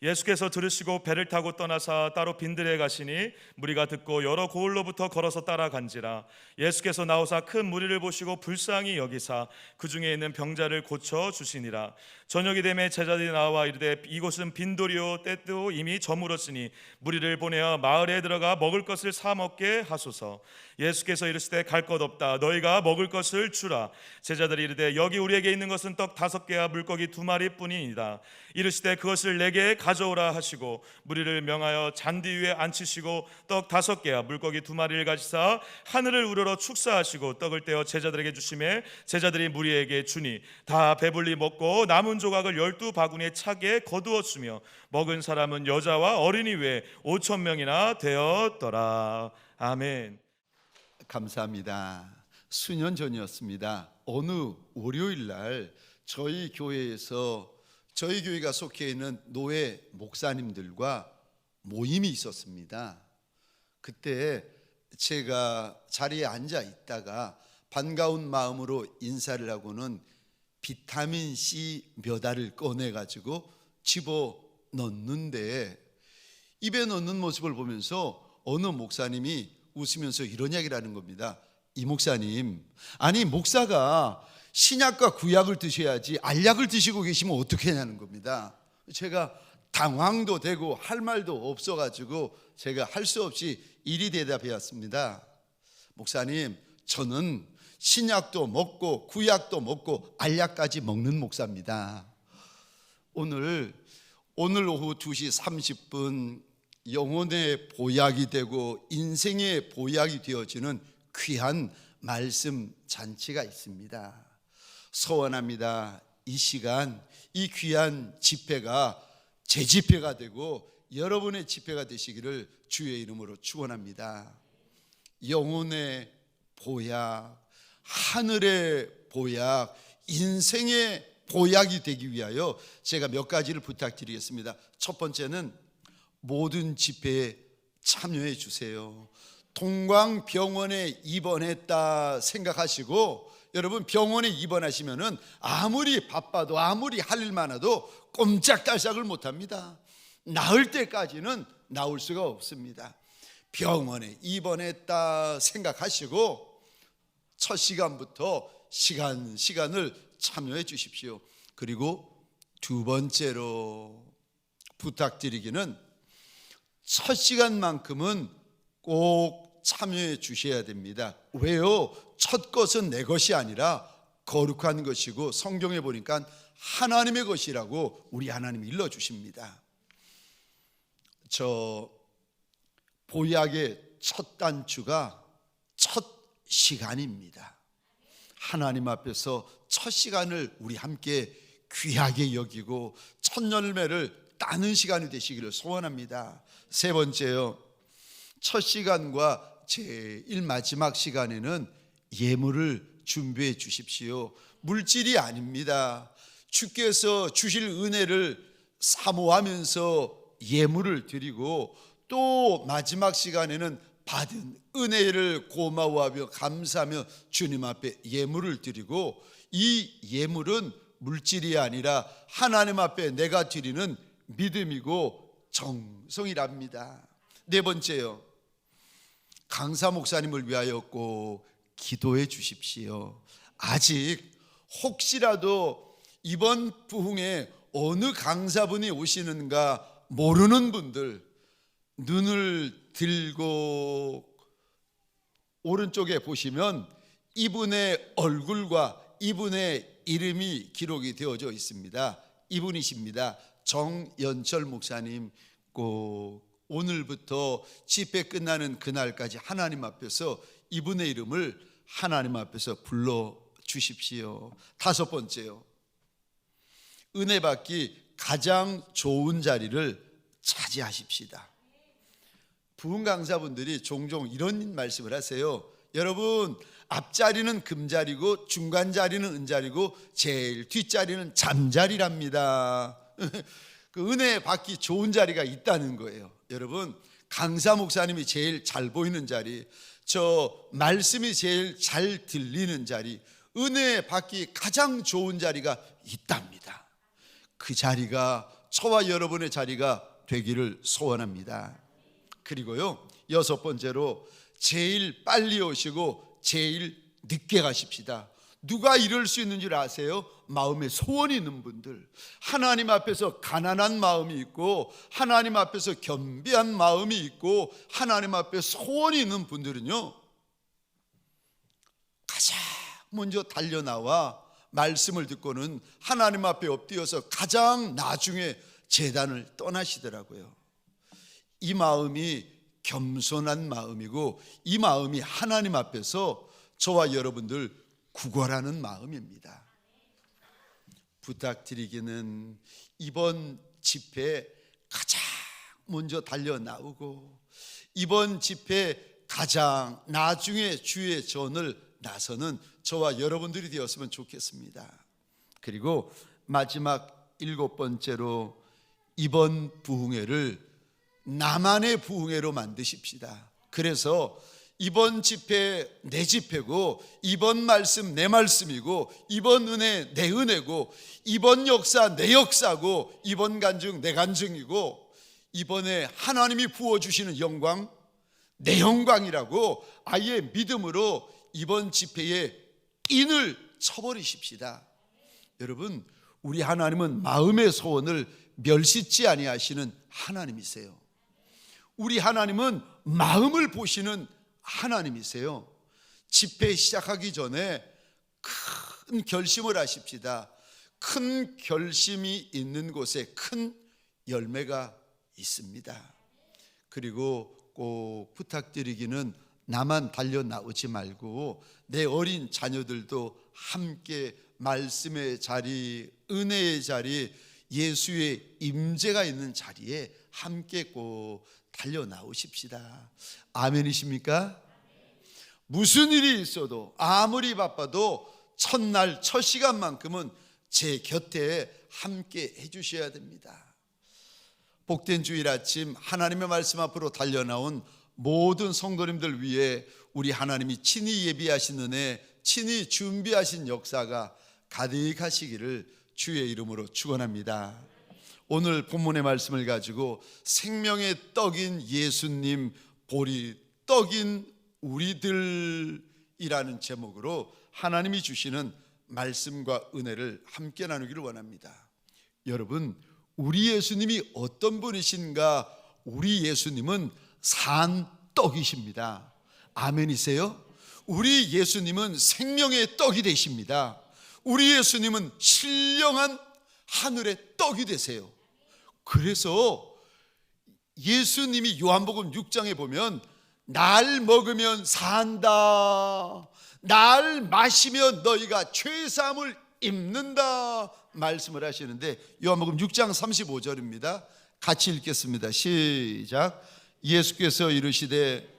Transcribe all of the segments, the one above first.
예수께서 들으시고 배를 타고 떠나사 따로 빈들에 가시니 무리가 듣고 여러 고을로부터 걸어서 따라간지라. 예수께서 나오사 큰 무리를 보시고 불쌍히 여기사 그 중에 있는 병자를 고쳐 주시니라. 저녁이 되매 제자들이 나와 이르되 이곳은 빈돌이요 때도 이미 저물었으니 무리를 보내어 마을에 들어가 먹을 것을 사 먹게 하소서. 예수께서 이르시되 갈 것 없다. 너희가 먹을 것을 주라. 제자들이 이르되 여기 우리에게 있는 것은 떡 5개와 물고기 2마리뿐이니라. 이르시되 그것을 내게 가져오라 하시고 무리를 명하여 잔디 위에 앉히시고 떡 5개와 물고기 2마리를 가지사 하늘을 우러러 축사하시고 떡을 떼어 제자들에게 주시매 제자들이 무리에게 주니 다 배불리 먹고 남은 조각을 12바구니에 차게 거두었으며 먹은 사람은 여자와 어린이 외에 5,000명이나 되었더라. 아멘. 감사합니다. 수년 전이었습니다. 어느 월요일 날 저희 교회가 속해 있는 노예 목사님들과 모임이 있었습니다. 그때 제가 자리에 앉아 있다가 반가운 마음으로 인사를 하고는 비타민 C 몇 알을 꺼내 가지고 집어 넣는데 입에 넣는 모습을 보면서 어느 목사님이 웃으면서 이런 이야기를 하는 겁니다. 이 목사님, 아니 목사가 신약과 구약을 드셔야지 알약을 드시고 계시면 어떻게 하냐는 겁니다. 제가 당황도 되고 할 말도 없어가지고 제가 할 수 없이 이리 대답해왔습니다. 목사님, 저는 신약도 먹고 구약도 먹고 알약까지 먹는 목사입니다. 오늘 오후 2시 30분 영혼의 보약이 되고 인생의 보약이 되어지는 귀한 말씀 잔치가 있습니다. 소원합니다. 이 시간 이 귀한 집회가 제 집회가 되고 여러분의 집회가 되시기를 주의 이름으로 축원합니다. 영혼의 보약, 하늘의 보약, 인생의 보약이 되기 위하여 제가 몇 가지를 부탁드리겠습니다. 첫 번째는 모든 집회에 참여해 주세요. 동광병원에 입원했다 생각하시고 여러분 병원에 입원하시면은 아무리 바빠도 아무리 할 일 많아도 꼼짝달싹을 못합니다. 나을 때까지는 나올 수가 없습니다. 병원에 입원했다 생각하시고 첫 시간부터 시간을 참여해 주십시오. 그리고 두 번째로 부탁드리기는 첫 시간만큼은 꼭 참여해 주셔야 됩니다. 왜요? 첫 것은 내 것이 아니라 거룩한 것이고 성경에 보니까 하나님의 것이라고 우리 하나님이 일러주십니다. 저 보약의 첫 단추가 첫 시간입니다. 하나님 앞에서 첫 시간을 우리 함께 귀하게 여기고 첫 열매를 따는 시간이 되시기를 소원합니다. 세 번째요, 첫 시간과 제일 마지막 시간에는 예물을 준비해 주십시오. 물질이 아닙니다. 주께서 주실 은혜를 사모하면서 예물을 드리고 또 마지막 시간에는 받은 은혜를 고마워하며 감사하며 주님 앞에 예물을 드리고 이 예물은 물질이 아니라 하나님 앞에 내가 드리는 믿음이고 정성이랍니다. 네 번째요, 강사 목사님을 위하여 꼭 기도해 주십시오. 아직 혹시라도 이번 부흥에 어느 강사분이 오시는가 모르는 분들, 눈을 들고 오른쪽에 보시면 이분의 얼굴과 이분의 이름이 기록이 되어져 있습니다. 이분이십니다. 정연철 목사님. 꼭 오늘부터 집회 끝나는 그날까지 하나님 앞에서 이분의 이름을 하나님 앞에서 불러 주십시오. 다섯 번째요, 은혜 받기 가장 좋은 자리를 차지하십시다. 부흥 강사분들이 종종 이런 말씀을 하세요. 여러분, 앞자리는 금자리고 중간 자리는 은자리고 제일 뒷자리는 잠자리랍니다. 그 은혜 받기 좋은 자리가 있다는 거예요. 여러분, 강사 목사님이 제일 잘 보이는 자리, 저 말씀이 제일 잘 들리는 자리, 은혜 받기 가장 좋은 자리가 있답니다. 그 자리가 저와 여러분의 자리가 되기를 소원합니다. 그리고요, 6번째로 제일 빨리 오시고 제일 늦게 가십시다. 누가 이럴 수 있는 줄 아세요? 마음에 소원이 있는 분들, 하나님 앞에서 가난한 마음이 있고 하나님 앞에서 겸비한 마음이 있고 하나님 앞에 소원이 있는 분들은요, 가장 먼저 달려나와 말씀을 듣고는 하나님 앞에 엎드려서 가장 나중에 제단을 떠나시더라고요. 이 마음이 겸손한 마음이고 이 마음이 하나님 앞에서 저와 여러분들 구걸하는 마음입니다. 부탁드리기는 이번 집회에 가장 먼저 달려나오고 이번 집회에 가장 나중에 주의 전을 나서는 저와 여러분들이 되었으면 좋겠습니다. 그리고 마지막 7번째로 이번 부흥회를 나만의 부흥회로 만드십시다. 그래서 이번 집회 내 집회고 이번 말씀 내 말씀이고 이번 은혜 내 은혜고 이번 역사 내 역사고 이번 간증 내 간증이고 이번에 하나님이 부어주시는 영광 내 영광이라고 아예 믿음으로 이번 집회에 인을 쳐버리십시다. 여러분, 우리 하나님은 마음의 소원을 멸시치 아니하시는 하나님이세요. 우리 하나님은 마음을 보시는 하나님이세요. 집회 시작하기 전에 큰 결심을 하십시다. 큰 결심이 있는 곳에 큰 열매가 있습니다. 그리고 꼭 부탁드리기는 나만 달려 나오지 말고 내 어린 자녀들도 함께 말씀의 자리, 은혜의 자리, 예수의 임재가 있는 자리에 함께 꼭 달려 나오십시다. 아멘이십니까? 무슨 일이 있어도 아무리 바빠도 첫날 첫 시간만큼은 제 곁에 함께 해주셔야 됩니다. 복된 주일 아침 하나님의 말씀 앞으로 달려나온 모든 성도님들 위해 우리 하나님이 친히 예비하신 은혜, 친히 준비하신 역사가 가득하시기를 주의 이름으로 축원합니다. 오늘 본문의 말씀을 가지고 생명의 떡인 예수님 보리 떡인 우리들이라는 제목으로 하나님이 주시는 말씀과 은혜를 함께 나누기를 원합니다. 여러분, 우리 예수님이 어떤 분이신가? 우리 예수님은 산 떡이십니다. 아멘이세요? 우리 예수님은 생명의 떡이 되십니다. 우리 예수님은 신령한 하늘의 떡이 되세요. 그래서 예수님이 요한복음 6장에 보면 날 먹으면 산다, 날 마시면 너희가 죄사함을 입는다 말씀을 하시는데 요한복음 6장 35절입니다. 같이 읽겠습니다. 시작. 예수께서 이르시되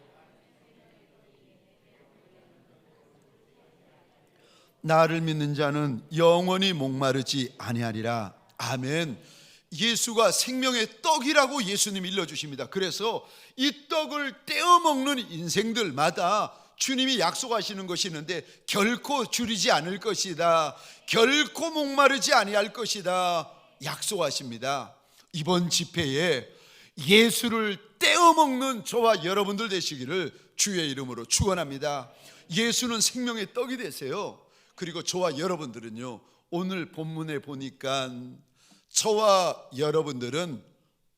나를 믿는 자는 영원히 목마르지 아니하리라. 아멘. 예수가 생명의 떡이라고 예수님이 일러주십니다. 그래서 이 떡을 떼어 먹는 인생들마다 주님이 약속하시는 것이 있는데 결코 줄이지 않을 것이다, 결코 목마르지 아니할 것이다 약속하십니다. 이번 집회에 예수를 떼어 먹는 저와 여러분들 되시기를 주의 이름으로 축원합니다. 예수는 생명의 떡이 되세요. 그리고 저와 여러분들은요, 오늘 본문에 보니까 저와 여러분들은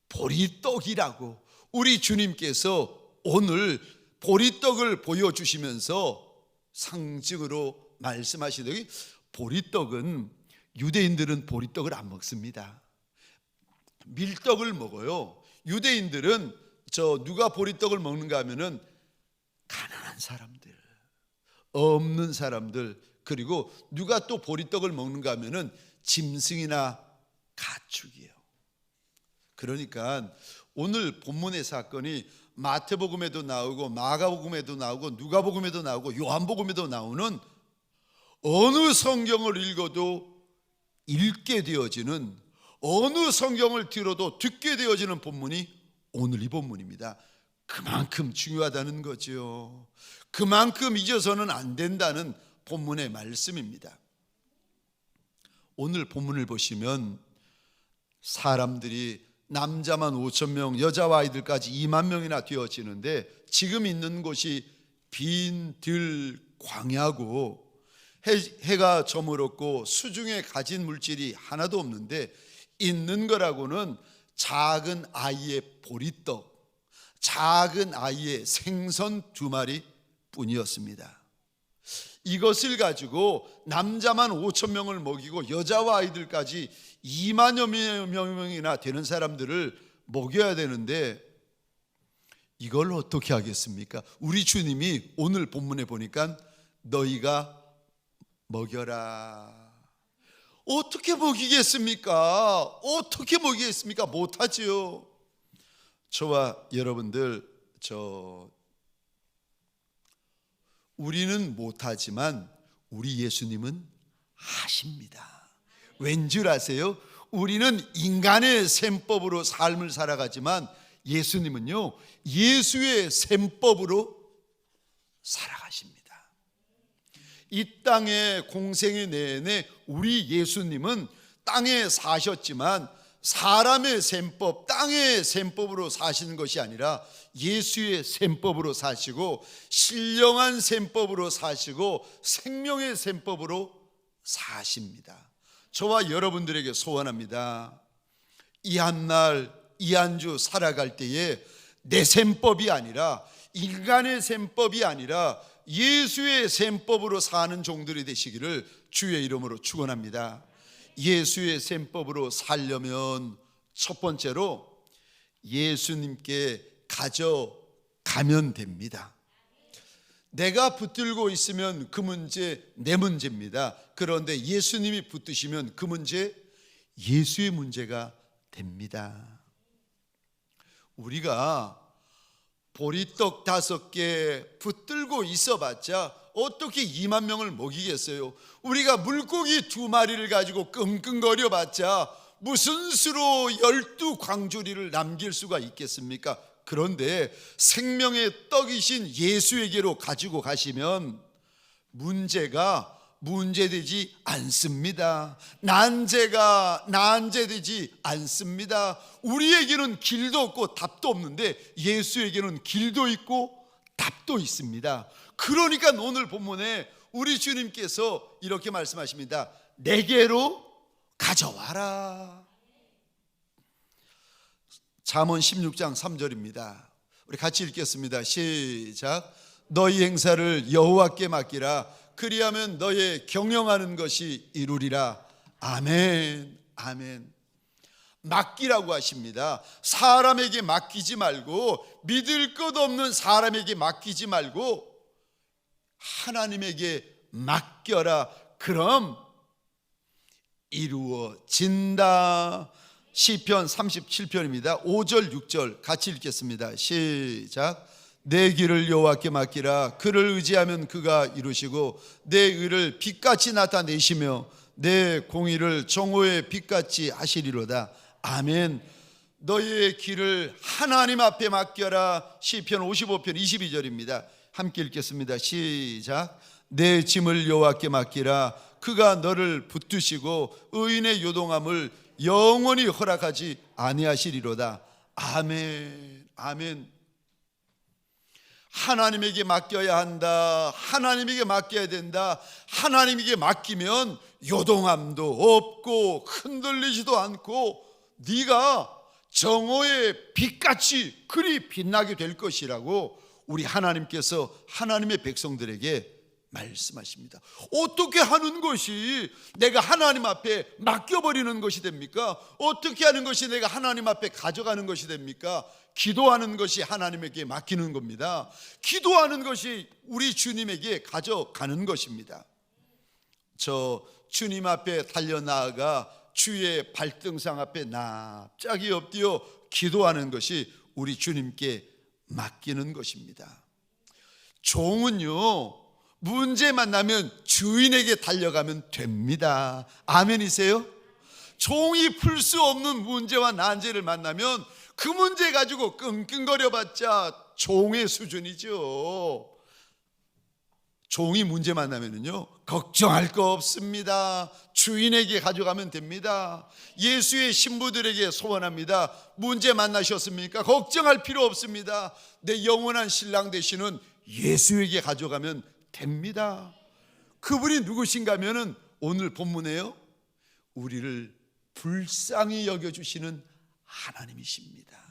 보리떡이라고 우리 주님께서 오늘 보리떡을 보여주시면서 상징으로 말씀하시더니, 보리떡은 유대인들은 보리떡을 안 먹습니다. 밀떡을 먹어요. 유대인들은 누가 보리떡을 먹는가 하면은 가난한 사람들, 없는 사람들, 그리고 누가 또 보리떡을 먹는가 하면은 짐승이나 가축이에요. 그러니까 오늘 본문의 사건이 마태복음에도 나오고 마가복음에도 나오고 누가복음에도 나오고 요한복음에도 나오는 어느 성경을 읽어도 읽게 되어지는, 어느 성경을 들어도 듣게 되어지는 본문이 오늘 이 본문입니다. 그만큼 중요하다는 거죠. 그만큼 잊어서는 안 된다는 본문의 말씀입니다. 오늘 본문을 보시면 사람들이 남자만 5천 명, 여자와 아이들까지 2만 명이나 되어지는데 지금 있는 곳이 빈 들 광야고 해가 저물었고 수중에 가진 물질이 하나도 없는데 있는 거라고는 작은 아이의 보리떡, 작은 아이의 생선 2마리 뿐이었습니다. 이것을 가지고 남자만 5천 명을 먹이고 여자와 아이들까지 2만여 명이나 되는 사람들을 먹여야 되는데 이걸 어떻게 하겠습니까? 우리 주님이 오늘 본문에 보니까 너희가 먹여라. 어떻게 먹이겠습니까? 어떻게 먹이겠습니까? 못하지요. 저와 여러분들 우리는 못하지만 우리 예수님은 하십니다. 왠줄 아세요? 우리는 인간의 셈법으로 삶을 살아가지만 예수님은요 예수의 셈법으로 살아가십니다. 이 땅의 공생의 내내 우리 예수님은 땅에 사셨지만 사람의 셈법, 땅의 셈법으로 사시는 것이 아니라 예수의 셈법으로 사시고 신령한 셈법으로 사시고 생명의 셈법으로 사십니다. 저와 여러분들에게 소원합니다. 이 한날 이 한 주 살아갈 때에 내 셈법이 아니라 인간의 셈법이 아니라 예수의 셈법으로 사는 종들이 되시기를 주의 이름으로 축원합니다. 예수의 셈법으로 살려면 첫 번째로 예수님께 가져가면 됩니다. 내가 붙들고 있으면 그 문제 내 문제입니다. 그런데 예수님이 붙드시면 그 문제 예수의 문제가 됩니다. 우리가 보리떡 5개 붙들고 있어봤자 어떻게 2만 명을 먹이겠어요? 우리가 물고기 2마리를 가지고 끙끙거려봤자 무슨 수로 12광주리를 남길 수가 있겠습니까? 그런데 생명의 떡이신 예수에게로 가지고 가시면 문제가 문제되지 않습니다. 난제가 난제되지 않습니다. 우리에게는 길도 없고 답도 없는데 예수에게는 길도 있고 답도 있습니다. 그러니까 오늘 본문에 우리 주님께서 이렇게 말씀하십니다. 내게로 가져와라. 잠언 16장 3절입니다. 우리 같이 읽겠습니다. 시작. 너희 행사를 여호와께 맡기라. 그리하면 너의 경영하는 것이 이루리라. 아멘. 아멘. 맡기라고 하십니다. 사람에게 맡기지 말고, 믿을 것 없는 사람에게 맡기지 말고 하나님에게 맡겨라. 그럼 이루어진다. 시편 37편입니다. 5절 6절 같이 읽겠습니다. 시작. 내 길을 여호와께 맡기라. 그를 의지하면 그가 이루시고 내 의를 빛같이 나타내시며 내 공의를 정오의 빛같이 하시리로다. 아멘. 너희의 길을 하나님 앞에 맡겨라. 시편 55편 22절입니다. 함께 읽겠습니다. 시작. 내 짐을 여호와께 맡기라. 그가 너를 붙드시고 의인의 요동함을 영원히 허락하지 아니하시리로다. 아멘. 아멘. 하나님에게 맡겨야 한다. 하나님에게 맡겨야 된다. 하나님에게 맡기면 요동함도 없고 흔들리지도 않고 네가 정오의 빛같이 그리 빛나게 될 것이라고 우리 하나님께서 하나님의 백성들에게 말씀하십니다. 어떻게 하는 것이 내가 하나님 앞에 맡겨버리는 것이 됩니까? 어떻게 하는 것이 내가 하나님 앞에 가져가는 것이 됩니까? 기도하는 것이 하나님에게 맡기는 겁니다. 기도하는 것이 우리 주님에게 가져가는 것입니다. 저 주님 앞에 달려나아가 주의 발등상 앞에 납작이 엎드려 기도하는 것이 우리 주님께 맡기는 것입니다. 종은요, 문제 만나면 주인에게 달려가면 됩니다. 아멘이세요? 종이 풀 수 없는 문제와 난제를 만나면 그 문제 가지고 끙끙거려봤자 종의 수준이죠. 종이 문제 만나면은요, 걱정할 거 없습니다. 주인에게 가져가면 됩니다. 예수의 신부들에게 소원합니다. 문제 만나셨습니까? 걱정할 필요 없습니다. 내 영원한 신랑 되시는 예수에게 가져가면 됩니다. 그분이 누구신가 하면은 오늘 본문에요, 우리를 불쌍히 여겨주시는 하나님이십니다.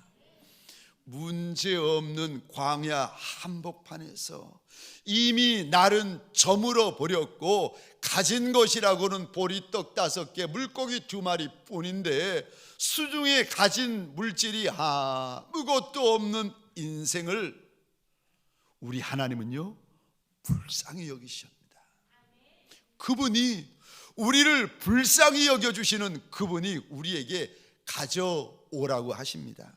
문제 없는 광야 한복판에서 이미 날은 저물어 버렸고 가진 것이라고는 보리떡 5개, 물고기 2마리 뿐인데 수중에 가진 물질이 아무것도 없는 인생을 우리 하나님은요, 불쌍히 여기십니다. 그분이 우리를 불쌍히 여겨주시는 그분이 우리에게 가져오라고 하십니다.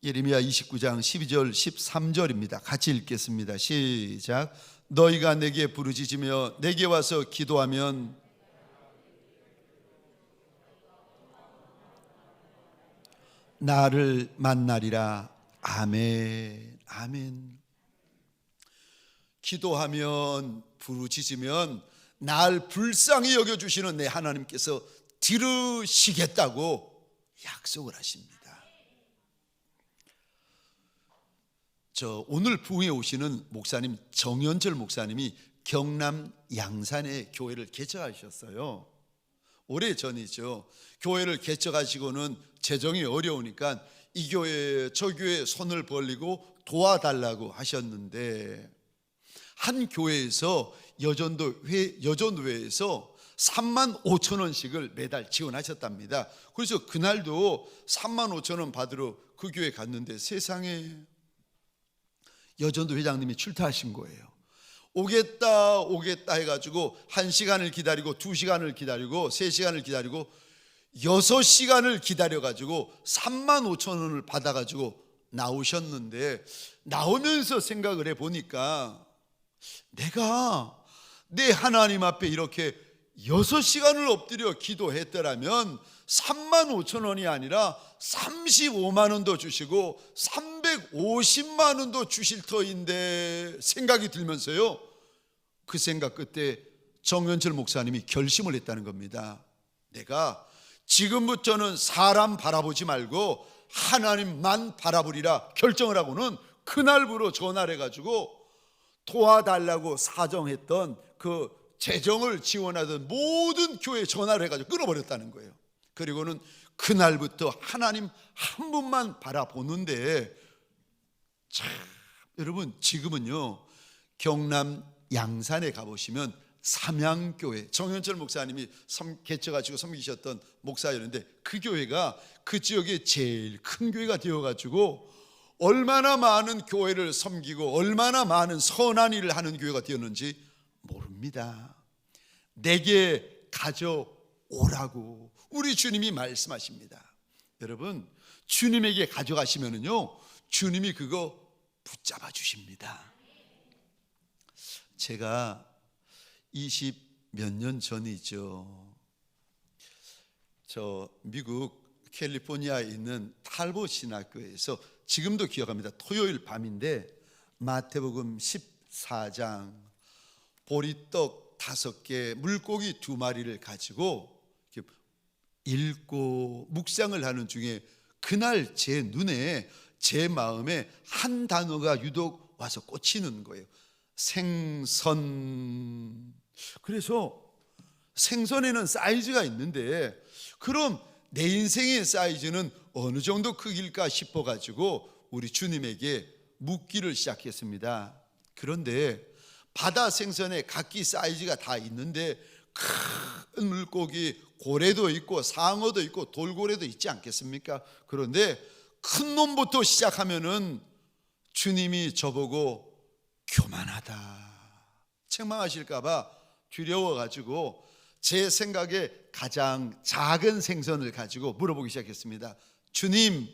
예레미야 29장 12절 13절입니다. 같이 읽겠습니다. 시작. 너희가 내게 부르짖으며 내게 와서 기도하면 나를 만나리라. 아멘. 아멘. 기도하면, 부르짖으면 날 불쌍히 여겨주시는 내 하나님께서 들으시겠다고 약속을 하십니다. 오늘 부흥에 오시는 목사님 정연철 목사님이 경남 양산에 교회를 개척하셨어요. 오래전이죠. 교회를 개척하시고는 재정이 어려우니까 이 교회 저 교회 손을 벌리고 도와달라고 하셨는데 한 교회에서 여전도회에서 35,000원씩을 매달 지원하셨답니다. 그래서 그날도 35,000원 받으러 그 교회 갔는데 세상에 여전도 회장님이 출타하신 거예요. 오겠다 해가지고 1시간을 기다리고 2시간을 기다리고 3시간을 기다리고 6시간을 기다려가지고 35,000원을 받아가지고 나오셨는데, 나오면서 생각을 해보니까 내가 내 하나님 앞에 이렇게 6시간을 엎드려 기도했더라면 35,000원이 아니라 35만 원도 주시고 350만 원도 주실 터인데 생각이 들면서요, 그 생각 끝에 정연철 목사님이 결심을 했다는 겁니다. 내가 지금부터는 사람 바라보지 말고 하나님만 바라보리라 결정을 하고는 그날부로 전화를 해가지고 도와달라고 사정했던 그 재정을 지원하던 모든 교회에 전화를 해가지고 끊어버렸다는 거예요. 그리고는 그날부터 하나님 한 분만 바라보는데, 참 여러분, 지금은요 경남 양산에 가보시면 삼양교회, 정현철 목사님이 개척하시고 섬기셨던 목사였는데 그 교회가 그 지역의 제일 큰 교회가 되어가지고 얼마나 많은 교회를 섬기고 얼마나 많은 선한 일을 하는 교회가 되었는지 모릅니다. 내게 가져오라고 우리 주님이 말씀하십니다. 여러분, 주님에게 가져가시면은요 주님이 그거 붙잡아 주십니다. 제가 20 몇 년 전이죠, 저 미국 캘리포니아에 있는 탈보 신학교에서, 지금도 기억합니다. 토요일 밤인데 마태복음 14장 보리떡 5개, 물고기 2마리를 가지고 읽고 묵상을 하는 중에 그날 제 눈에, 제 마음에 한 단어가 유독 와서 꽂히는 거예요. 생선. 그래서 생선에는 사이즈가 있는데 그럼 내 인생의 사이즈는 어느 정도 크기일까 싶어가지고 우리 주님에게 묻기를 시작했습니다. 그런데 바다 생선에 각기 사이즈가 다 있는데 큰 물고기, 고래도 있고 상어도 있고 돌고래도 있지 않겠습니까? 그런데 큰 놈부터 시작하면은 주님이 저보고 교만하다, 책망하실까봐 두려워가지고 제 생각에 가장 작은 생선을 가지고 물어보기 시작했습니다. 주님,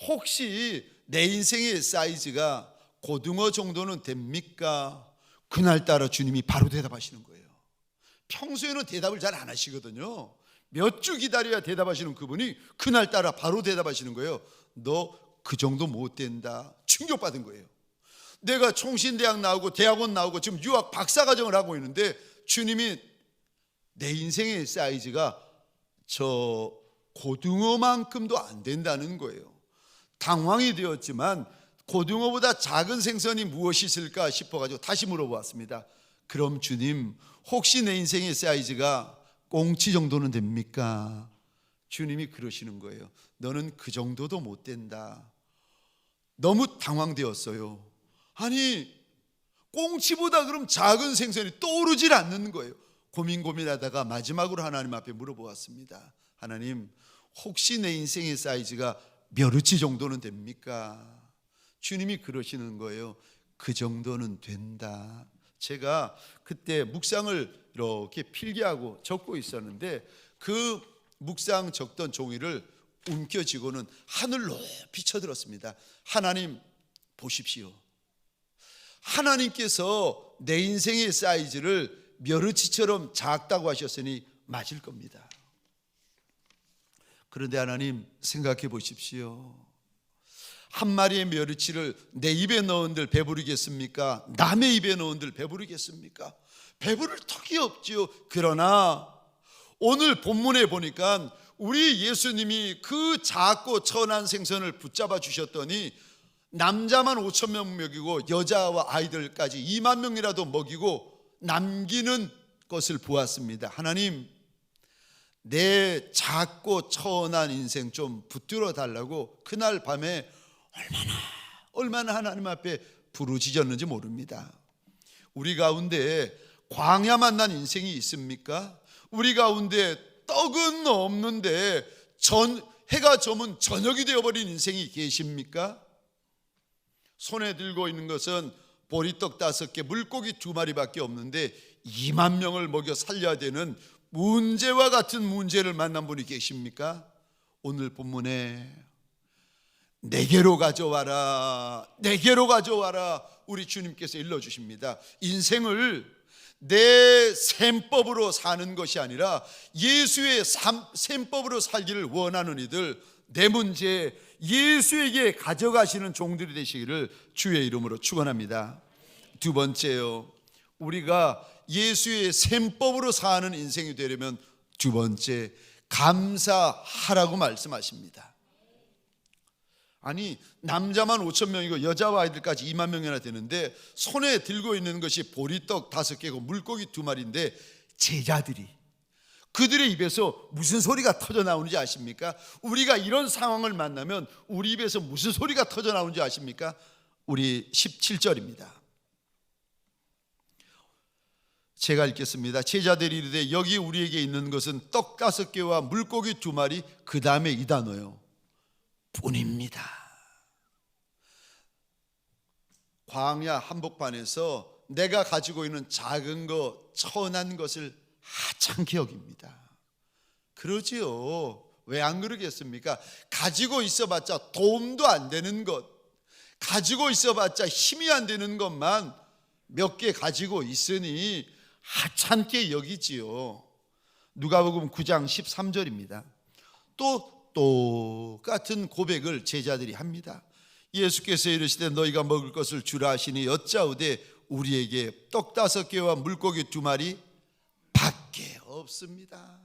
혹시 내 인생의 사이즈가 고등어 정도는 됩니까? 그날따라 주님이 바로 대답하시는 거예요. 평소에는 대답을 잘 안 하시거든요. 몇 주 기다려야 대답하시는 그분이 그날따라 바로 대답하시는 거예요. 너 그 정도 못 된다. 충격받은 거예요. 내가 총신대학 나오고 대학원 나오고 지금 유학 박사과정을 하고 있는데 주님이 내 인생의 사이즈가 저 고등어만큼도 안 된다는 거예요. 당황이 되었지만 고등어보다 작은 생선이 무엇이 있을까 싶어가지고 다시 물어보았습니다. 그럼 주님, 혹시 내 인생의 사이즈가 꽁치 정도는 됩니까? 주님이 그러시는 거예요. 너는 그 정도도 못 된다. 너무 당황되었어요. 아니, 꽁치보다 그럼 작은 생선이 떠오르질 않는 거예요. 고민하다가 마지막으로 하나님 앞에 물어보았습니다. 하나님, 혹시 내 인생의 사이즈가 멸치 정도는 됩니까? 주님이 그러시는 거예요. 그 정도는 된다. 제가 그때 묵상을 이렇게 필기하고 적고 있었는데 그 묵상 적던 종이를 움켜쥐고는 하늘 높이 쳐들었습니다. 하나님 보십시오. 하나님께서 내 인생의 사이즈를 멸치처럼 작다고 하셨으니 맞을 겁니다. 그런데 하나님 생각해 보십시오. 한 마리의 멸치를 내 입에 넣은들 배부르겠습니까? 남의 입에 넣은들 배부르겠습니까? 배부를 턱이 없지요. 그러나 오늘 본문에 보니까 우리 예수님이 그 작고 천한 생선을 붙잡아 주셨더니 남자만 5천 명 먹이고 여자와 아이들까지 2만 명이라도 먹이고 남기는 것을 보았습니다. 하나님, 내 작고 천한 인생 좀 붙들어 달라고 그날 밤에 얼마나 하나님 앞에 부르짖었는지 모릅니다. 우리 가운데 광야 만난 인생이 있습니까? 우리 가운데 떡은 없는데 해가 저문 저녁이 되어버린 인생이 계십니까? 손에 들고 있는 것은 보리떡 5개, 물고기 2마리밖에 없는데 2만 명을 먹여 살려야 되는 문제와 같은 문제를 만난 분이 계십니까? 오늘 본문에 내게로 가져와라, 내게로 가져와라, 우리 주님께서 일러주십니다. 인생을 내 셈법으로 사는 것이 아니라 예수의 셈법으로 살기를 원하는 이들, 내 문제 예수에게 가져가시는 종들이 되시기를 주의 이름으로 축원합니다. 두 번째요, 우리가 예수의 셈법으로 사는 인생이 되려면 두 번째, 감사하라고 말씀하십니다. 아니, 남자만 5천 명이고 여자와 아이들까지 2만 명이나 되는데 손에 들고 있는 것이 보리떡 5개고 물고기 2마리인데 제자들이, 그들의 입에서 무슨 소리가 터져 나오는지 아십니까? 우리가 이런 상황을 만나면 우리 입에서 무슨 소리가 터져 나오는지 아십니까? 우리 17절입니다. 제가 읽겠습니다. 제자들이 이르되 여기 우리에게 있는 것은 떡 5개와 물고기 2마리, 그 다음에 이 단어요, 뿐입니다. 광야 한복판에서 내가 가지고 있는 작은 것, 천한 것을 하찮게 여깁니다. 그러지요. 왜 안 그러겠습니까? 가지고 있어봤자 도움도 안 되는 것, 가지고 있어봤자 힘이 안 되는 것만 몇 개 가지고 있으니 하찮게 여기지요. 누가복음 9장 13절입니다. 또 똑같은 고백을 제자들이 합니다. 예수께서 이르시되 너희가 먹을 것을 주라 하시니 여짜오되 우리에게 떡 5개와 물고기 2마리 밖에 없습니다.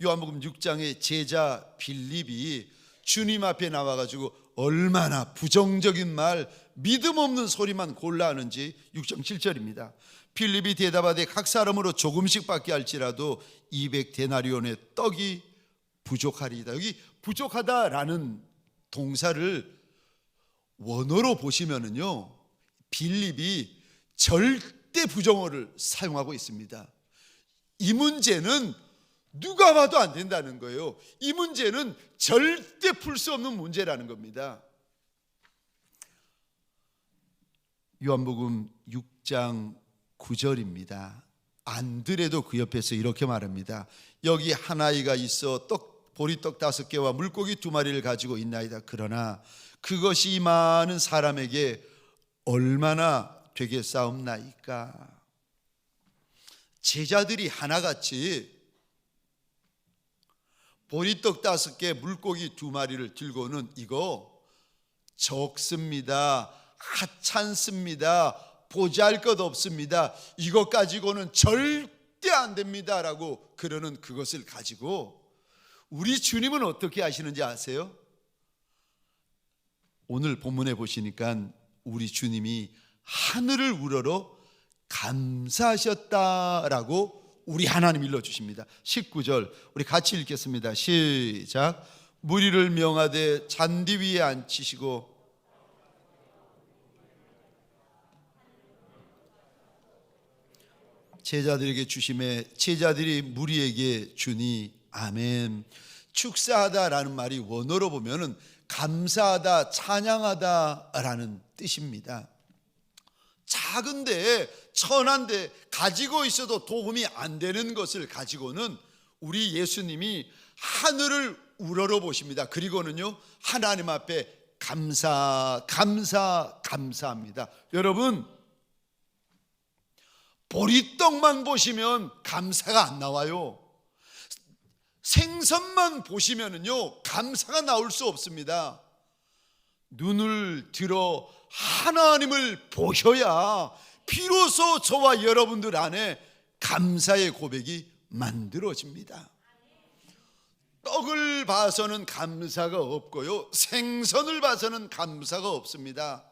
요한복음 6장의 제자 빌립이 주님 앞에 나와가지고 얼마나 부정적인 말, 믿음 없는 소리만 골라 하는지 6장 7절입니다. 빌립이 대답하되 각 사람으로 조금씩밖에 할지라도 200데나리온의 떡이 부족하리이다. 여기 부족하다라는 동사를 원어로 보시면은요, 빌립이 절대 부정어를 사용하고 있습니다. 이 문제는 누가 봐도 안 된다는 거예요. 이 문제는 절대 풀 수 없는 문제라는 겁니다. 요한복음 6장 9절입니다. 안드레도 그 옆에서 이렇게 말합니다. 여기 한 아이가 있어 보리떡 5개와 물고기 2마리를 가지고 있나이다. 그러나 그것이 이 많은 사람에게 얼마나 되겠사옵나이까. 제자들이 하나같이 보리떡 5개, 물고기 2마리를 들고는 이거 적습니다. 하찮습니다. 보잘것 없습니다. 이것 가지고는 절대 안 됩니다 라고 그러는 그것을 가지고 우리 주님은 어떻게 하시는지 아세요? 오늘 본문에 보시니까 우리 주님이 하늘을 우러러 감사하셨다라고 우리 하나님 일러주십니다. 19절 우리 같이 읽겠습니다. 시작. 무리를 명하되 잔디 위에 앉히시고 제자들에게 주심에 제자들이 무리에게 주니 아멘. 축사하다라는 말이 원어로 보면은 감사하다, 찬양하다라는 뜻입니다. 작은데 천한데 가지고 있어도 도움이 안 되는 것을 가지고는 우리 예수님이 하늘을 우러러 보십니다. 그리고는요 하나님 앞에 감사합니다. 여러분, 보리떡만 보시면 감사가 안 나와요. 생선만 보시면은요 감사가 나올 수 없습니다. 눈을 들어 하나님을 보셔야 비로소 저와 여러분들 안에 감사의 고백이 만들어집니다. 떡을 봐서는 감사가 없고요, 생선을 봐서는 감사가 없습니다.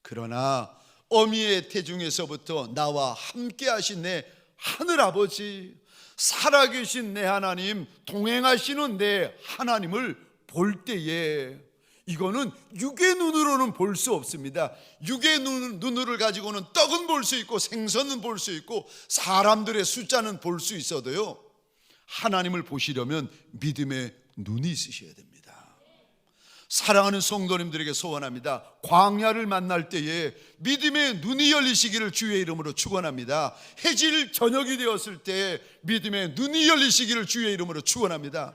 그러나 어미의 태중에서부터 나와 함께 하신 내 하늘아버지, 살아계신 내 하나님, 동행하시는 내 하나님을 볼 때에 이거는 육의 눈으로는 볼 수 없습니다. 육의 눈을 가지고는 떡은 볼 수 있고 생선은 볼 수 있고 사람들의 숫자는 볼 수 있어도요, 하나님을 보시려면 믿음의 눈이 있으셔야 됩니다. 사랑하는 성도님들에게 소원합니다. 광야를 만날 때에 믿음의 눈이 열리시기를 주의 이름으로 축원합니다. 해질 저녁이 되었을 때 믿음의 눈이 열리시기를 주의 이름으로 축원합니다.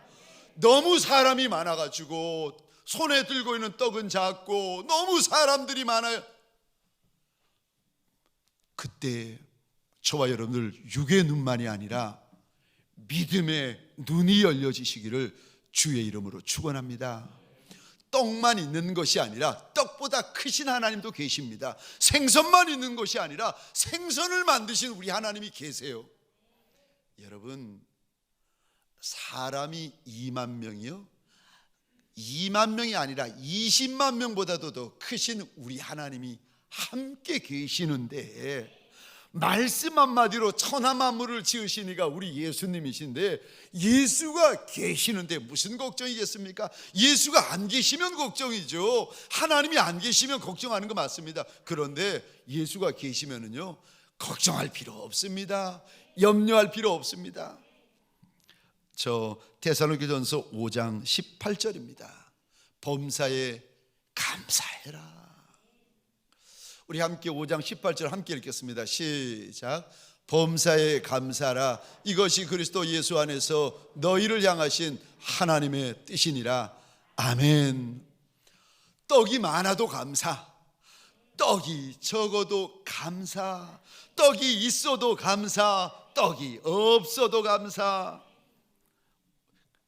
너무 사람이 많아가지고 손에 들고 있는 떡은 작고 너무 사람들이 많아요. 그때 저와 여러분들 육의 눈만이 아니라 믿음의 눈이 열려지시기를 주의 이름으로 축원합니다. 떡만 있는 것이 아니라 떡보다 크신 하나님도 계십니다. 생선만 있는 것이 아니라 생선을 만드신 우리 하나님이 계세요. 여러분, 사람이 2만 명이요, 2만 명이 아니라 20만 명보다도 더 크신 우리 하나님이 함께 계시는데 말씀 한마디로 천하 만물을 지으시니가 우리 예수님이신데 예수가 계시는데 무슨 걱정이겠습니까? 예수가 안 계시면 걱정이죠. 하나님이 안 계시면 걱정하는 거 맞습니다. 그런데 예수가 계시면은요 걱정할 필요 없습니다. 염려할 필요 없습니다. 저 데살로니가전서 5장 18절입니다. 범사에 감사해라. 우리 함께 5장 18절 함께 읽겠습니다. 시작. 범사에 감사라. 이것이 그리스도 예수 안에서 너희를 향하신 하나님의 뜻이니라. 아멘. 떡이 많아도 감사, 떡이 적어도 감사, 떡이 있어도 감사, 떡이 없어도 감사.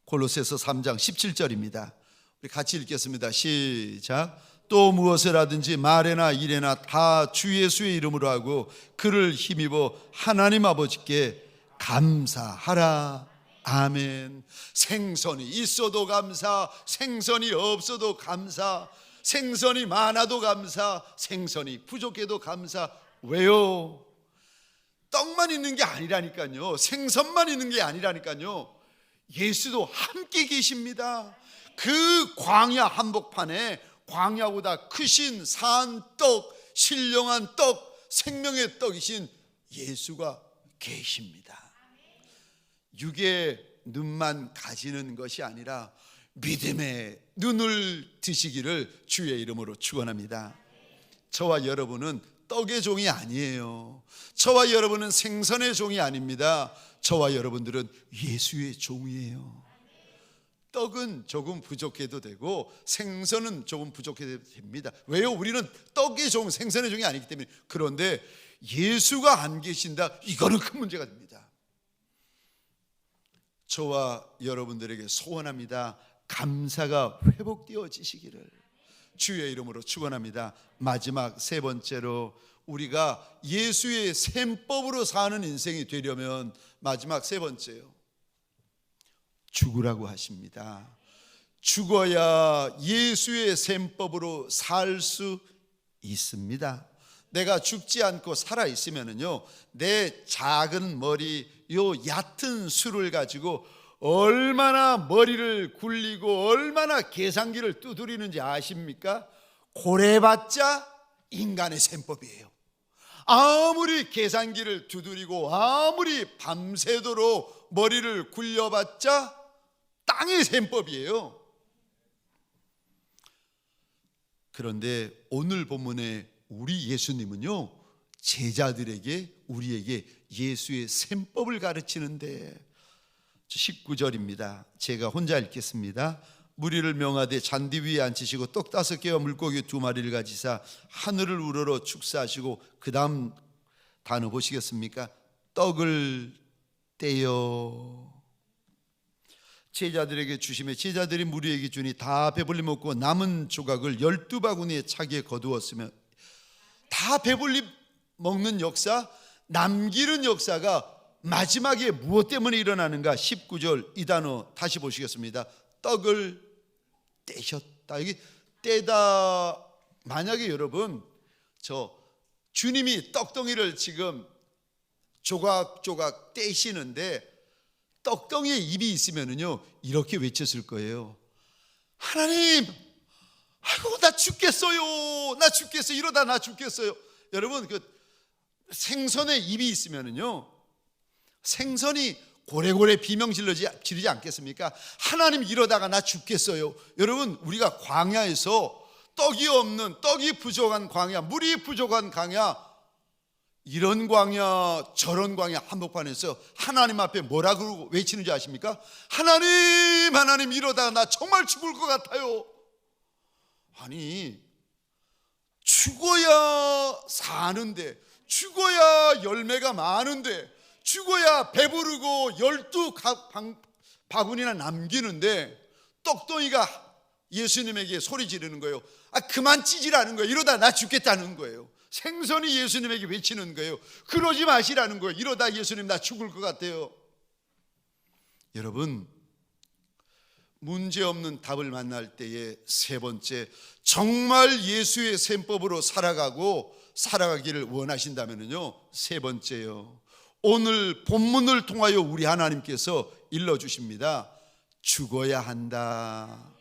골로새서 3장 17절입니다. 우리 같이 읽겠습니다. 시작. 또 무엇을 하든지 말에나 일에나 다 주 예수의 이름으로 하고 그를 힘입어 하나님 아버지께 감사하라. 아멘. 생선이 있어도 감사, 생선이 없어도 감사, 생선이 많아도 감사, 생선이 부족해도 감사. 왜요? 떡만 있는 게 아니라니까요. 생선만 있는 게 아니라니까요. 예수도 함께 계십니다. 그 광야 한복판에 광야보다 크신 산떡, 신령한 떡, 생명의 떡이신 예수가 계십니다. 육의 눈만 가지는 것이 아니라 믿음의 눈을 드시기를 주의 이름으로 축원합니다. 저와 여러분은 떡의 종이 아니에요. 저와 여러분은 생선의 종이 아닙니다. 저와 여러분들은 예수의 종이에요. 떡은 조금 부족해도 되고 생선은 조금 부족해도 됩니다. 왜요? 우리는 떡의 종, 생선의 종이 아니기 때문에. 그런데 예수가 안 계신다, 이거는 큰 문제가 됩니다. 저와 여러분들에게 소원합니다. 감사가 회복되어지시기를, 주의 이름으로 축원합니다. 마지막 세 번째로 우리가 예수의 셈법으로 사는 인생이 되려면 마지막 세 번째요, 죽으라고 하십니다. 죽어야 예수의 셈법으로 살 수 있습니다. 내가 죽지 않고 살아 있으면은요, 내 작은 머리, 요 얕은 수를 가지고 얼마나 머리를 굴리고 얼마나 계산기를 두드리는지 아십니까? 고래봤자 인간의 셈법이에요. 아무리 계산기를 두드리고 아무리 밤새도록 머리를 굴려봤자 땅의 셈법이에요. 그런데 오늘 본문에 우리 예수님은요, 제자들에게, 우리에게 예수의 셈법을 가르치는데 19절입니다. 제가 혼자 읽겠습니다. 무리를 명하되 잔디 위에 앉히시고 떡 5개와 물고기 2마리를 가지사 하늘을 우러러 축사하시고 그 다음 단어 보시겠습니까? 떡을 떼어 제자들에게 주시며 제자들이 무리에게 주니 다 배불리 먹고 남은 조각을 12바구니에 차게 거두었으며, 다 배불리 먹는 역사, 남기는 역사가 마지막에 무엇 때문에 일어나는가? 19절 이 단어 다시 보시겠습니다. 떡을 떼셨다. 이게 떼다, 만약에 여러분 저 주님이 떡덩이를 지금 조각조각 떼시는데 떡덩이에 입이 있으면은요, 이렇게 외쳤을 거예요. 하나님, 아이고 나 죽겠어요. 나 죽겠어요. 이러다 나 죽겠어요. 여러분, 그 생선에 입이 있으면은요, 생선이 고래고래 비명 지르지 않겠습니까? 하나님, 이러다가 나 죽겠어요. 여러분, 우리가 광야에서 떡이 없는, 떡이 부족한 광야, 물이 부족한 광야, 이런 광야 저런 광야 한복판에서 하나님 앞에 뭐라고 외치는지 아십니까? 하나님, 하나님, 이러다가 나 정말 죽을 것 같아요. 아니, 죽어야 사는데, 죽어야 열매가 많은데, 죽어야 배부르고 12바구니나 남기는데 떡덩이가 예수님에게 소리 지르는 거예요. 아, 그만 찌지라는 거예요. 이러다 나 죽겠다는 거예요. 생선이 예수님에게 외치는 거예요. 그러지 마시라는 거예요. 이러다 예수님 나 죽을 것 같아요. 여러분, 문제없는 답을 만날 때에 세 번째, 정말 예수의 셈법으로 살아가기를 원하신다면요, 세 번째요, 오늘 본문을 통하여 우리 하나님께서 일러주십니다. 죽어야 한다.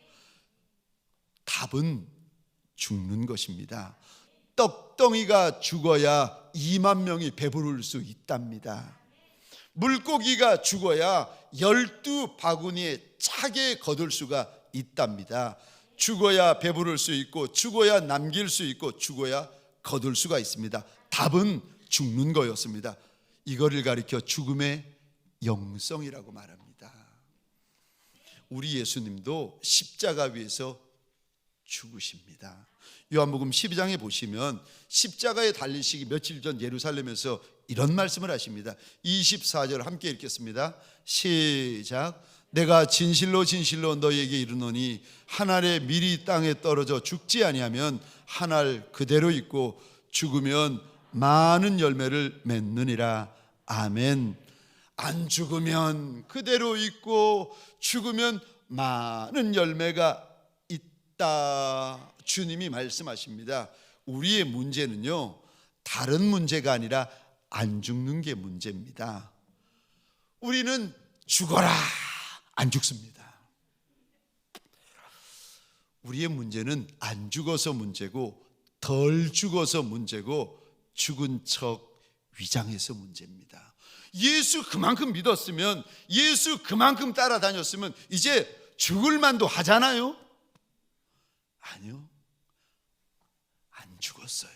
답은 죽는 것입니다. 떡덩이가 죽어야 2만 명이 배부를 수 있답니다. 물고기가 죽어야 12바구니에 차게 거둘 수가 있답니다. 죽어야 배부를 수 있고, 죽어야 남길 수 있고, 죽어야 거둘 수가 있습니다. 답은 죽는 거였습니다. 이거를 가리켜 죽음의 영성이라고 말합니다. 우리 예수님도 십자가 위에서 죽으십니다. 요한복음 12장에 보시면 십자가에 달리시기 며칠 전 예루살렘에서 이런 말씀을 하십니다. 24절 함께 읽겠습니다. 시작. 내가 진실로 진실로 너희에게 이르노니 한 알의 밀이 땅에 떨어져 죽지 아니하면 한 알 그대로 있고 죽으면 많은 열매를 맺느니라. 아멘. 안 죽으면 그대로 있고 죽으면 많은 열매가 있다. 주님이 말씀하십니다. 우리의 문제는요, 다른 문제가 아니라 안 죽는 게 문제입니다. 우리는 죽어라, 안 죽습니다. 우리의 문제는 안 죽어서 문제고, 덜 죽어서 문제고, 죽은 척 위장해서 문제입니다. 예수 그만큼 믿었으면, 예수 그만큼 따라다녔으면 이제 죽을 만도 하잖아요. 아니요, 안 죽었어요.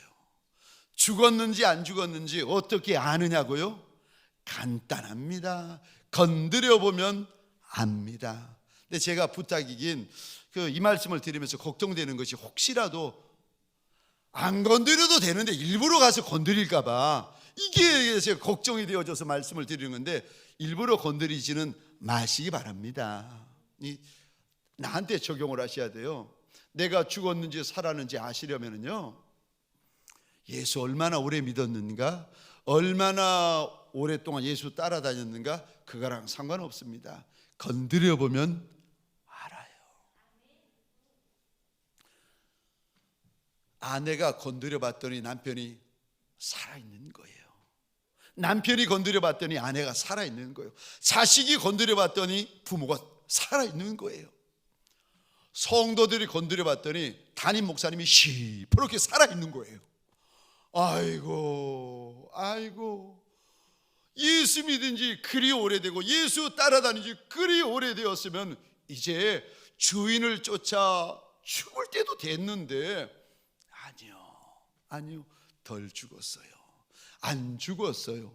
죽었는지 안 죽었는지 어떻게 아느냐고요? 간단합니다. 건드려 보면 압니다. 근데 제가 부탁이긴 이 말씀을 드리면서 걱정되는 것이, 혹시라도 안 건드려도 되는데 일부러 가서 건드릴까 봐, 이게 제가 걱정이 되어져서 말씀을 드리는 건데, 일부러 건드리지는 마시기 바랍니다. 나한테 적용을 하셔야 돼요. 내가 죽었는지 살았는지 아시려면요, 예수 얼마나 오래 믿었는가, 얼마나 오랫동안 예수 따라다녔는가, 그거랑 상관없습니다. 건드려 보면 알아요. 아내가 건드려 봤더니 남편이 살아있는 거예요. 남편이 건드려 봤더니 아내가 살아있는 거예요. 자식이 건드려 봤더니 부모가 살아있는 거예요. 성도들이 건드려 봤더니 담임 목사님이 시퍼렇게 살아있는 거예요. 아이고, 예수 믿은 지 그리 오래되고 예수 따라다닌 지 그리 오래되었으면 이제 주인을 쫓아 죽을 때도 됐는데, 아니요, 덜 죽었어요. 안 죽었어요.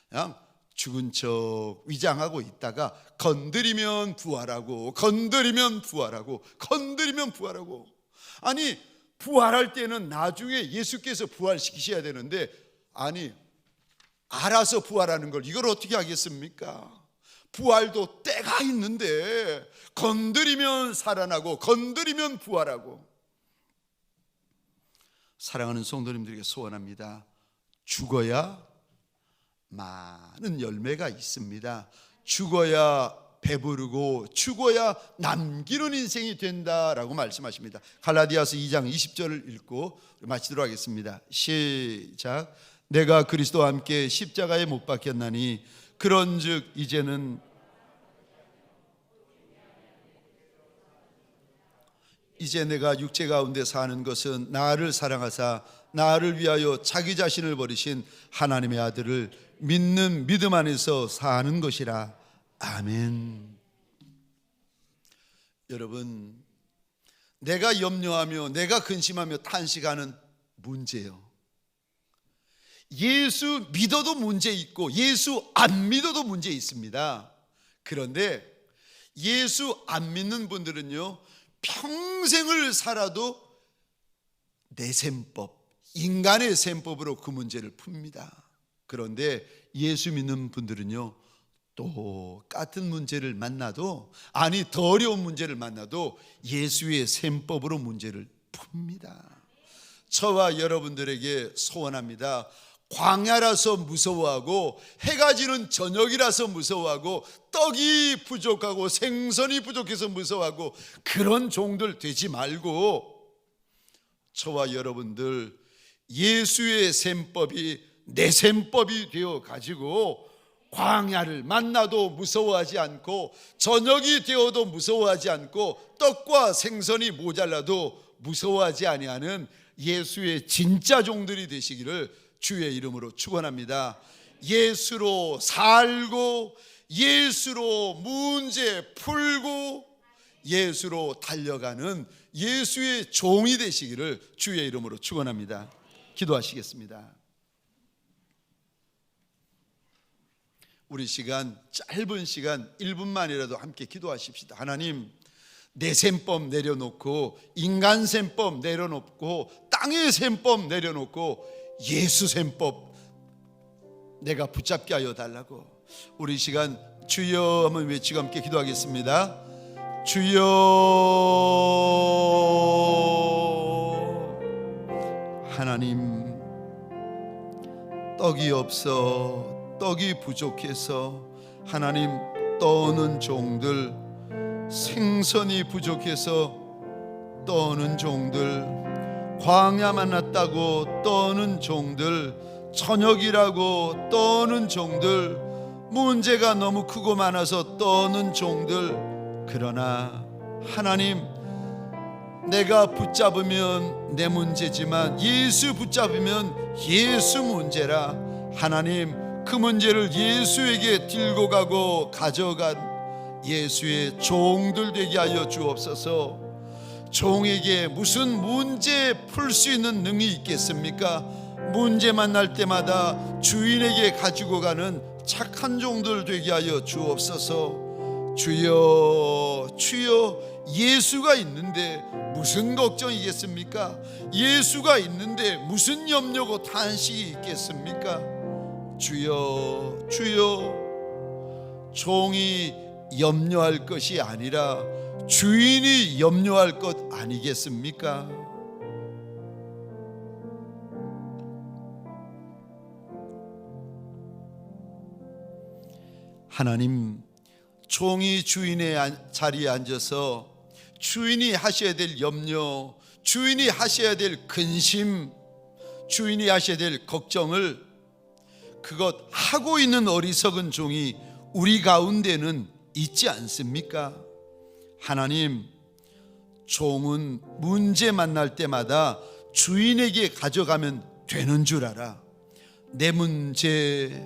그냥 죽은 척 위장하고 있다가 건드리면 부활하고, 건드리면 부활하고, 건드리면 부활하고. 아니, 부활할 때는 나중에 예수께서 부활시키셔야 되는데, 아니, 알아서 부활하는 걸 이걸 어떻게 하겠습니까? 부활도 때가 있는데 건드리면 살아나고 건드리면 부활하고. 사랑하는 성도님들에게 소원합니다. 죽어야 많은 열매가 있습니다. 죽어야 배부르고 죽어야 남기는 인생이 된다라고 말씀하십니다. 갈라디아서 2장 20절을 읽고 마치도록 하겠습니다. 시작. 내가 그리스도와 함께 십자가에 못 박혔나니 그런즉 이제는 이제 내가 육체 가운데 사는 것은 나를 사랑하사 나를 위하여 자기 자신을 버리신 하나님의 아들을 믿는 믿음 안에서 사는 것이라. 아멘. 여러분, 내가 염려하며 내가 근심하며 탄식하는 문제요, 예수 믿어도 문제 있고 예수 안 믿어도 문제 있습니다. 그런데 예수 안 믿는 분들은요, 평생을 살아도 내 셈법, 인간의 셈법으로 그 문제를 풉니다. 그런데 예수 믿는 분들은요, 똑같은 문제를 만나도, 아니 더 어려운 문제를 만나도 예수의 셈법으로 문제를 풉니다. 저와 여러분들에게 소원합니다. 광야라서 무서워하고 해가 지는 저녁이라서 무서워하고 떡이 부족하고 생선이 부족해서 무서워하고 그런 종들 되지 말고, 저와 여러분들 예수의 셈법이 내 셈법이 되어 가지고 광야를 만나도 무서워하지 않고 저녁이 되어도 무서워하지 않고 떡과 생선이 모자라도 무서워하지 아니하는 예수의 진짜 종들이 되시기를 주의 이름으로 축원합니다. 예수로 살고 예수로 문제 풀고 예수로 달려가는 예수의 종이 되시기를 주의 이름으로 축원합니다. 기도하시겠습니다. 우리 시간, 짧은 시간 1분만이라도 함께 기도하십시다. 하나님, 내 셈법 내려놓고 인간 셈법 내려놓고 땅의 셈법 내려놓고 예수 셈법 내가 붙잡게 하여 달라고. 우리 시간 주여 한번 외치고 함께 기도하겠습니다. 주여. 하나님, 떡이 없어, 떡이 부족해서 하나님 떠오는 종들, 생선이 부족해서 떠오는 종들, 광야 만났다고 떠오는 종들, 저녁이라고 떠오는 종들, 문제가 너무 크고 많아서 떠오는 종들. 그러나 하나님, 내가 붙잡으면 내 문제지만 예수 붙잡으면 예수 문제라. 하나님, 그 문제를 예수에게 들고 가고 가져간 예수의 종들 되게 하여 주옵소서. 종에게 무슨 문제 풀 수 있는 능력이 있겠습니까? 문제 만날 때마다 주인에게 가지고 가는 착한 종들 되게 하여 주옵소서. 주여, 주여, 예수가 있는데 무슨 걱정이겠습니까? 예수가 있는데 무슨 염려고 탄식이 있겠습니까? 주여, 주여, 종이 염려할 것이 아니라 주인이 염려할 것 아니겠습니까? 하나님, 종이 주인의 자리에 앉아서 주인이 하셔야 될 염려, 주인이 하셔야 될 근심, 주인이 하셔야 될 걱정을 그것 하고 있는 어리석은 종이 우리 가운데는 있지 않습니까? 하나님, 종은 문제 만날 때마다 주인에게 가져가면 되는 줄 알아. 내 문제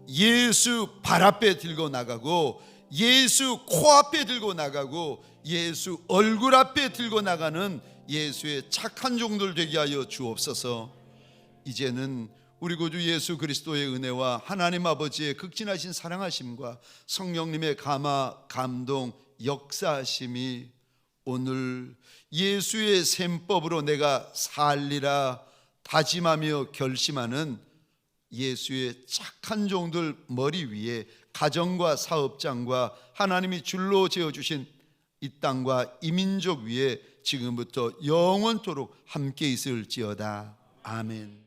예수 발 앞에 들고 나가고, 예수 코앞에 들고 나가고, 예수 얼굴 앞에 들고 나가는 예수의 착한 종들 되게 하여 주옵소서. 이제는 우리 구주 예수 그리스도의 은혜와 하나님 아버지의 극진하신 사랑하심과 성령님의 감화, 감동, 역사하심이 오늘 예수의 셈법으로 내가 살리라 다짐하며 결심하는 예수의 착한 종들 머리 위에 가정과 사업장과 하나님이 줄로 지어주신 이 땅과 이 민족 위에 지금부터 영원토록 함께 있을지어다. 아멘.